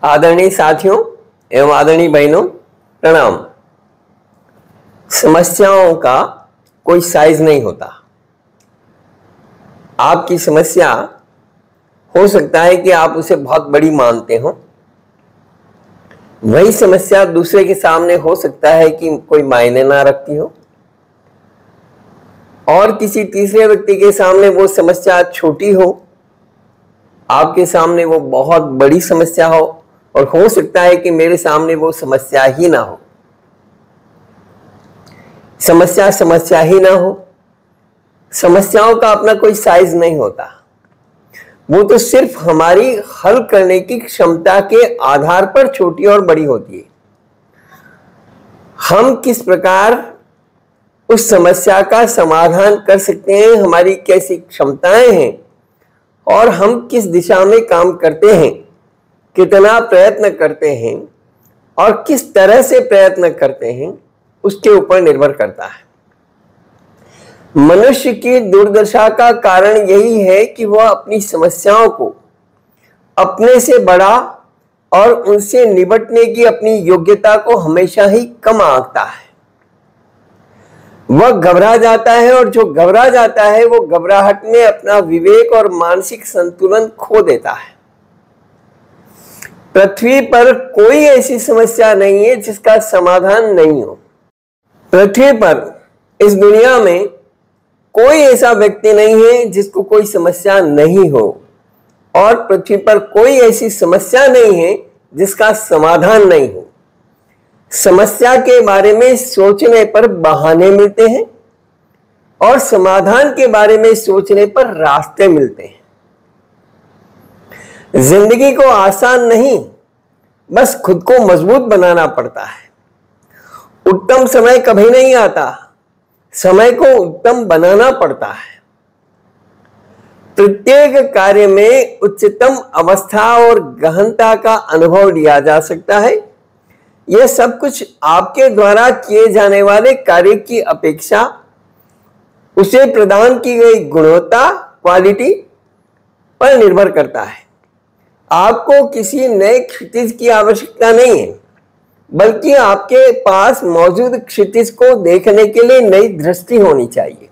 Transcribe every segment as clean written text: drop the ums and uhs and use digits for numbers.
आदरणीय साथियों एवं आदरणीय बहनों, प्रणाम। समस्याओं का कोई साइज नहीं होता। आपकी समस्या हो सकता है कि आप उसे बहुत बड़ी मानते हो, वही समस्या दूसरे के सामने हो सकता है कि कोई मायने ना रखती हो, और किसी तीसरे व्यक्ति के सामने वो समस्या छोटी हो, आपके सामने वो बहुत बड़ी समस्या हो, और हो सकता है कि मेरे सामने वो समस्या ही ना हो। समस्या ही ना हो। समस्याओं का अपना कोई साइज नहीं होता, वो तो सिर्फ हमारी हल करने की क्षमता के आधार पर छोटी और बड़ी होती है। हम किस प्रकार उस समस्या का समाधान कर सकते हैं, हमारी कैसी क्षमताएं हैं, और हम किस दिशा में काम करते हैं, कितना प्रयत्न करते हैं और किस तरह से प्रयत्न करते हैं, उसके ऊपर निर्भर करता है। मनुष्य की दुर्दशा का कारण यही है कि वह अपनी समस्याओं को अपने से बड़ा और उनसे निपटने की अपनी योग्यता को हमेशा ही कम आंकता है। वह घबरा जाता है, और जो घबरा जाता है वो घबराहट में अपना विवेक और मानसिक संतुलन खो देता है। पृथ्वी पर कोई ऐसी समस्या नहीं है जिसका समाधान नहीं हो। पृथ्वी पर, इस दुनिया में कोई ऐसा व्यक्ति नहीं है जिसको कोई समस्या नहीं हो, और पृथ्वी पर कोई ऐसी समस्या नहीं है जिसका समाधान नहीं हो। समस्या के बारे में सोचने पर बहाने मिलते हैं, और समाधान के बारे में सोचने पर रास्ते मिलते हैं। जिंदगी को आसान नहीं, बस खुद को मजबूत बनाना पड़ता है। उत्तम समय कभी नहीं आता, समय को उत्तम बनाना पड़ता है। प्रत्येक कार्य में उच्चतम अवस्था और गहनता का अनुभव लिया जा सकता है। यह सब कुछ आपके द्वारा किए जाने वाले कार्य की अपेक्षा उसे प्रदान की गई गुणवत्ता, क्वालिटी पर निर्भर करता है। आपको किसी नए क्षितिज की आवश्यकता नहीं है, बल्कि आपके पास मौजूद क्षितिज को देखने के लिए नई दृष्टि होनी चाहिए।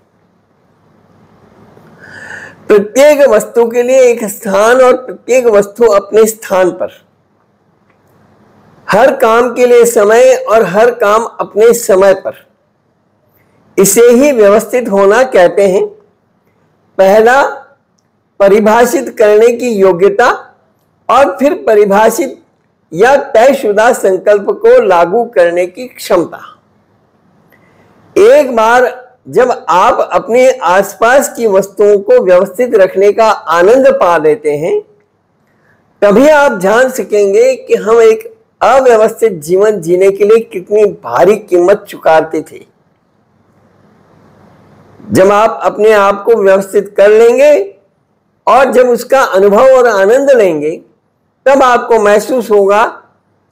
प्रत्येक वस्तु के लिए एक स्थान, और प्रत्येक वस्तु अपने स्थान पर। हर काम के लिए समय, और हर काम अपने समय पर। इसे ही व्यवस्थित होना कहते हैं। पहला, परिभाषित करने की योग्यता, और फिर परिभाषित या तयशुदा संकल्प को लागू करने की क्षमता। एक बार जब आप अपने आसपास की वस्तुओं को व्यवस्थित रखने का आनंद पा लेते हैं, तभी आप जान सकेंगे कि हम एक अव्यवस्थित जीवन जीने के लिए कितनी भारी कीमत चुकाते थे। जब आप अपने आप को व्यवस्थित कर लेंगे और जब उसका अनुभव और आनंद लेंगे, तब आपको महसूस होगा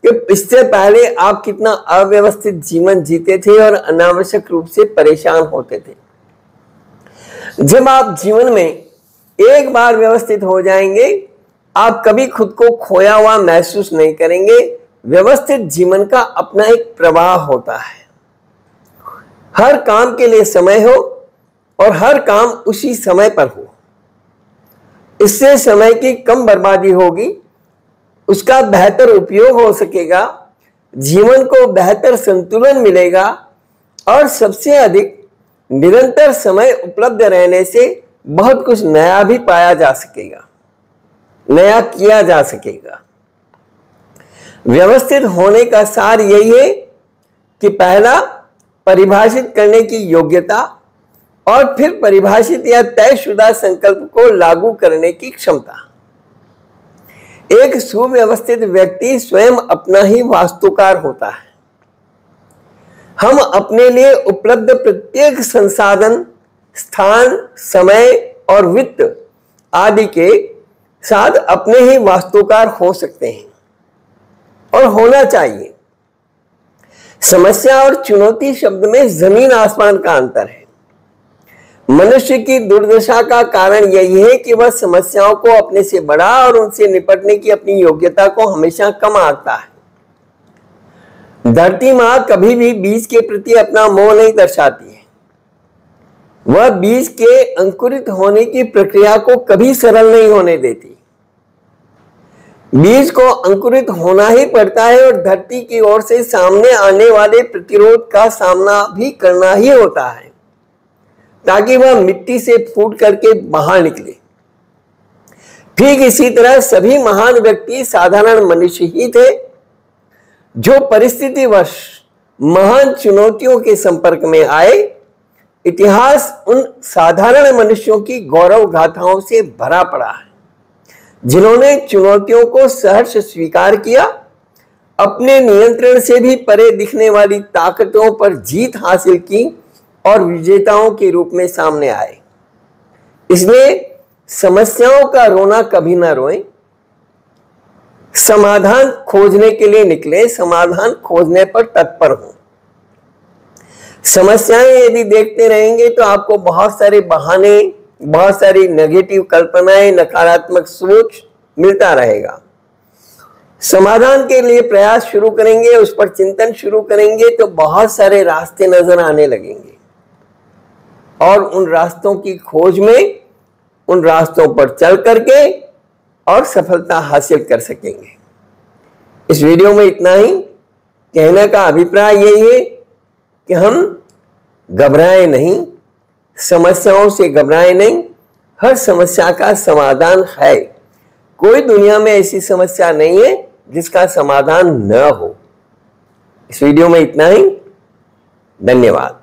कि इससे पहले आप कितना अव्यवस्थित जीवन जीते थे और अनावश्यक रूप से परेशान होते थे। जब आप जीवन में एक बार व्यवस्थित हो जाएंगे, आप कभी खुद को खोया हुआ महसूस नहीं करेंगे। व्यवस्थित जीवन का अपना एक प्रवाह होता है। हर काम के लिए समय हो, और हर काम उसी समय पर हो। इससे समय की कम बर्बादी होगी, उसका बेहतर उपयोग हो सकेगा, जीवन को बेहतर संतुलन मिलेगा, और सबसे अधिक निरंतर समय उपलब्ध रहने से बहुत कुछ नया भी पाया जा सकेगा, नया किया जा सकेगा। व्यवस्थित होने का सार यही है कि पहला, परिभाषित करने की योग्यता, और फिर परिभाषित या तयशुदा संकल्प को लागू करने की क्षमता। एक सुव्यवस्थित व्यक्ति स्वयं अपना ही वास्तुकार होता है। हम अपने लिए उपलब्ध प्रत्येक संसाधन, स्थान, समय और वित्त आदि के साथ अपने ही वास्तुकार हो सकते हैं, और होना चाहिए। समस्या और चुनौती शब्द में जमीन आसमान का अंतर है। मनुष्य की दुर्दशा का कारण यही है कि वह समस्याओं को अपने से बड़ा और उनसे निपटने की अपनी योग्यता को हमेशा कम आंकता है। धरती मां कभी भी बीज के प्रति अपना मोह नहीं दर्शाती है। वह बीज के अंकुरित होने की प्रक्रिया को कभी सरल नहीं होने देती। बीज को अंकुरित होना ही पड़ता है और धरती की ओर से सामने आने वाले प्रतिरोध का सामना भी करना ही होता है ताकि वह मिट्टी से फूट करके बाहर निकले। ठीक इसी तरह सभी महान व्यक्ति साधारण मनुष्य ही थे जो परिस्थितिवश महान चुनौतियों के संपर्क में आए। इतिहास उन साधारण मनुष्यों की गौरव गाथाओं से भरा पड़ा है जिन्होंने चुनौतियों को सहर्ष स्वीकार किया, अपने नियंत्रण से भी परे दिखने वाली ताकतों पर जीत हासिल की और विजेताओं के रूप में सामने आए। इसलिए समस्याओं का रोना कभी ना रोएं, समाधान खोजने के लिए निकले, समाधान खोजने पर तत्पर हो। समस्याएं यदि देखते रहेंगे तो आपको बहुत सारे बहाने, बहुत सारी नेगेटिव कल्पनाएं, नकारात्मक सोच मिलता रहेगा। समाधान के लिए प्रयास शुरू करेंगे, उस पर चिंतन शुरू करेंगे तो बहुत सारे रास्ते नजर आने लगेंगे और उन रास्तों की खोज में, उन रास्तों पर चल करके और सफलता हासिल कर सकेंगे। इस वीडियो में इतना ही। कहने का अभिप्राय यही है कि हम घबराएं नहीं, समस्याओं से घबराएं नहीं। हर समस्या का समाधान है। कोई दुनिया में ऐसी समस्या नहीं है जिसका समाधान न हो। इस वीडियो में इतना ही। धन्यवाद।